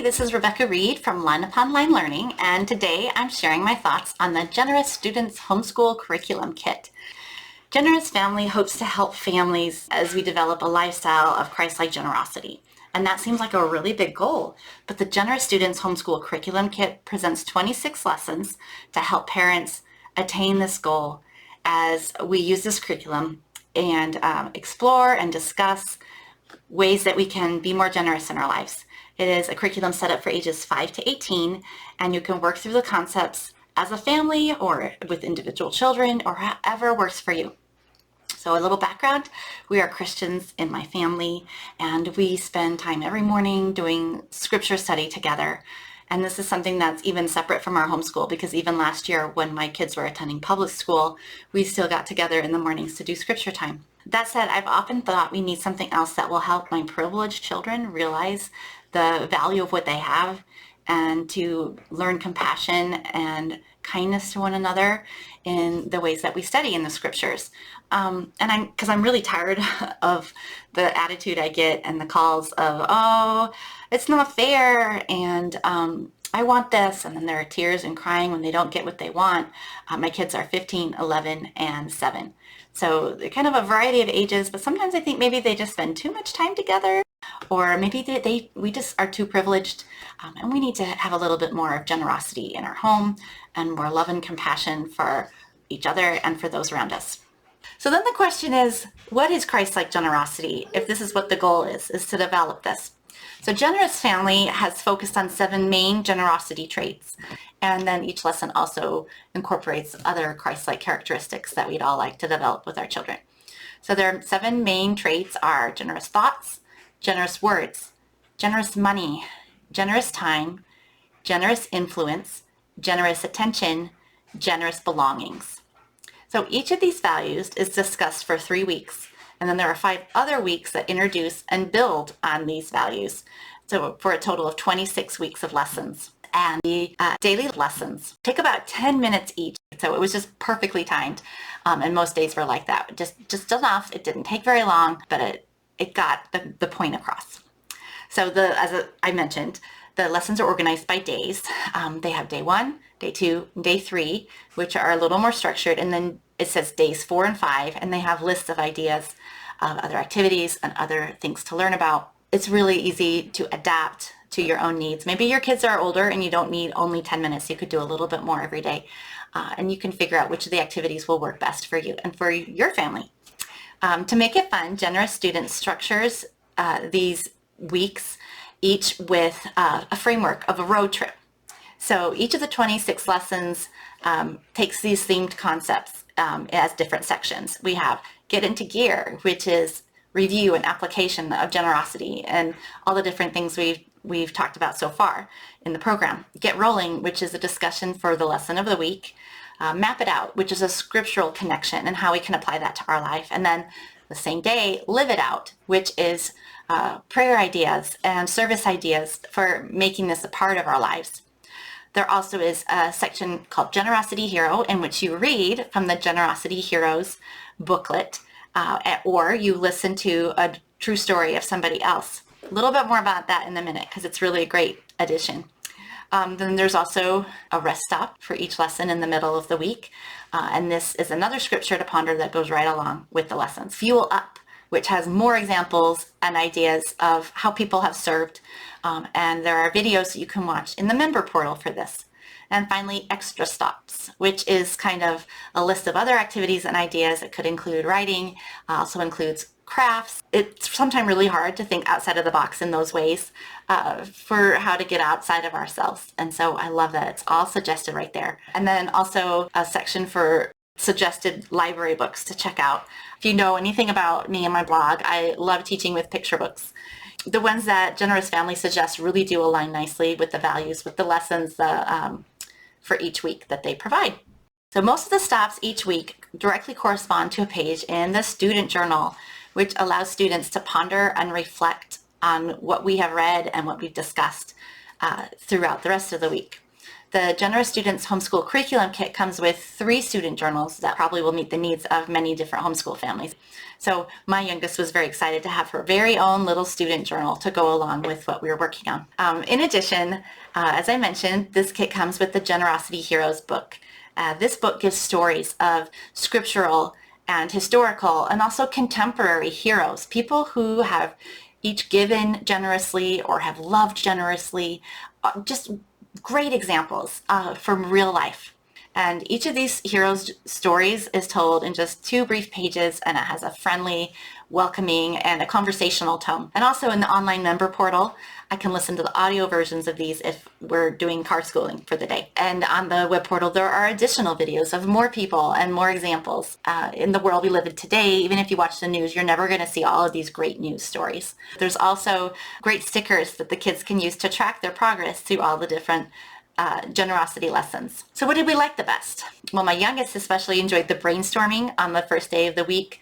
this is Rebecca Reed from Line Upon Line Learning, and today I'm sharing my thoughts on the Generous Students Homeschool Curriculum Kit. Generous Family hopes to help families as we develop a lifestyle of Christ-like generosity. And that seems like a really big goal, but the Generous Students Homeschool Curriculum Kit presents 26 lessons to help parents attain this goal as we use this curriculum and explore and discuss ways that we can be more generous in our lives. It is a curriculum set up for ages 5 to 18, and you can work through the concepts as a family or with individual children or however works for you. So a little background, we are Christians in my family, and we spend time every morning doing scripture study together. And this is something that's even separate from our homeschool, because even last year when my kids were attending public school, we still got together in the mornings to do scripture time. That said, I've often thought we need something else that will help my privileged children realize the value of what they have and to learn compassion and kindness to one another in the ways that we study in the scriptures. Because I'm really tired of the attitude I get and the calls of, oh, it's not fair, and I want this, and then there are tears and crying when they don't get what they want. My kids are 15, 11, and 7. So they're kind of a variety of ages, but sometimes I think maybe they just spend too much time together, or maybe we just are too privileged, and we need to have a little bit more of generosity in our home and more love and compassion for each other and for those around us. So then the question is, what is Christ-like generosity if this is what the goal is to develop this? So Generous Family has focused on 7 main generosity traits, and then each lesson also incorporates other Christ-like characteristics that we'd all like to develop with our children. So their 7 main traits are generous thoughts, generous words, generous money, generous time, generous influence, generous attention, generous belongings. So each of these values is discussed for 3 weeks, and then there are 5 other weeks that introduce and build on these values. So for a total of 26 weeks of lessons. And the daily lessons take about 10 minutes each. So it was just perfectly timed. And most days were like that. Just enough. It didn't take very long, but it got the point across. So I mentioned, the lessons are organized by days. They have day 1, day 2, and day 3, which are a little more structured. And then it says days 4 and 5, and they have lists of ideas of other activities and other things to learn about. It's really easy to adapt to your own needs. Maybe your kids are older and you don't need only 10 minutes. You could do a little bit more every day. And you can figure out which of the activities will work best for you and for your family. To make it fun, Generous Students structures these weeks each with a framework of a road trip. So each of the 26 lessons takes these themed concepts as different sections. We have Get Into Gear, which is review and application of generosity and all the different things we've talked about so far in the program. Get Rolling, which is a discussion for the lesson of the week. Map It Out, which is a scriptural connection and how we can apply that to our life. And then the same day, Live It Out, which is prayer ideas and service ideas for making this a part of our lives. There also is a section called Generosity Hero, in which you read from the Generosity Heroes booklet, or you listen to a true story of somebody else. A little bit more about that in a minute, because it's really a great addition. Then there's also a rest stop for each lesson in the middle of the week. And this is another scripture to ponder that goes right along with the lessons. Fuel Up, which has more examples and ideas of how people have served. And there are videos that you can watch in the member portal for this. And finally, Extra Stops, which is kind of a list of other activities and ideas. It could include writing, also includes crafts. It's sometimes really hard to think outside of the box in those ways for how to get outside of ourselves. And so I love that it's all suggested right there. And then also a section for suggested library books to check out. If you know anything about me and my blog, I love teaching with picture books. The ones that Generous Family suggests really do align nicely with the values, with the lessons for each week that they provide. So most of the stops each week directly correspond to a page in the student journal, which allows students to ponder and reflect on what we have read and what we've discussed throughout the rest of the week. The Generous Students Homeschool Curriculum Kit comes with 3 student journals that probably will meet the needs of many different homeschool families. So my youngest was very excited to have her very own little student journal to go along with what we were working on. In addition, as I mentioned, this kit comes with the Generosity Heroes book. This book gives stories of scriptural and historical and also contemporary heroes, people who have each given generously or have loved generously, just great examples from real life. And each of these heroes' stories is told in just 2 brief pages, and it has a friendly, welcoming, and a conversational tone. And also in the online member portal, I can listen to the audio versions of these if we're doing car schooling for the day. And on the web portal, there are additional videos of more people and more examples. In the world we live in today, even if you watch the news, you're never going to see all of these great news stories. There's also great stickers that the kids can use to track their progress through all the different generosity lessons. So what did we like the best? Well, my youngest especially enjoyed the brainstorming on the first day of the week,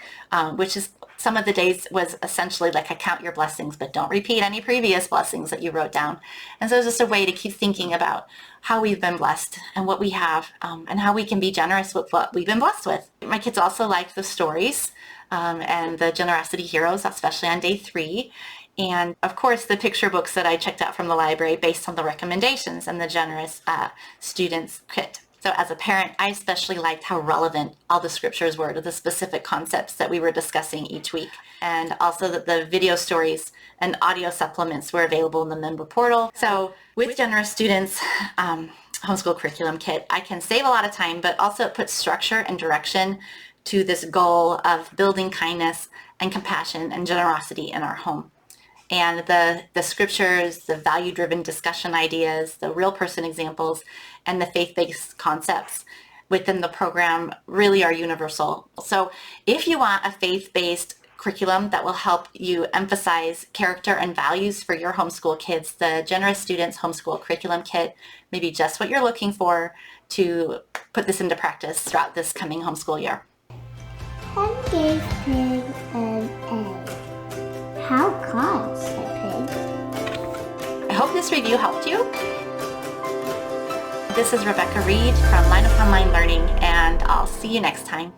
which is some of the days was essentially like a count your blessings, but don't repeat any previous blessings that you wrote down. And so it's just a way to keep thinking about how we've been blessed and what we have, and how we can be generous with what we've been blessed with. My kids also liked the stories and the Generosity Heroes, especially on day 3. And of course, the picture books that I checked out from the library based on the recommendations and the Generous Students Kit. So as a parent, I especially liked how relevant all the scriptures were to the specific concepts that we were discussing each week. And also that the video stories and audio supplements were available in the member portal. So with Generous Students Homeschool Curriculum Kit, I can save a lot of time, but also it puts structure and direction to this goal of building kindness and compassion and generosity in our home. And the scriptures, the value-driven discussion ideas, the real person examples, and the faith-based concepts within the program really are universal. So if you want a faith-based curriculum that will help you emphasize character and values for your homeschool kids, the Generous Students Homeschool Curriculum Kit may be just what you're looking for to put this into practice throughout this coming homeschool year. Pen gave Pig an A. How come, said Pig. I hope this review helped you. This is Rebecca Reed from Line Upon Line Learning, and I'll see you next time.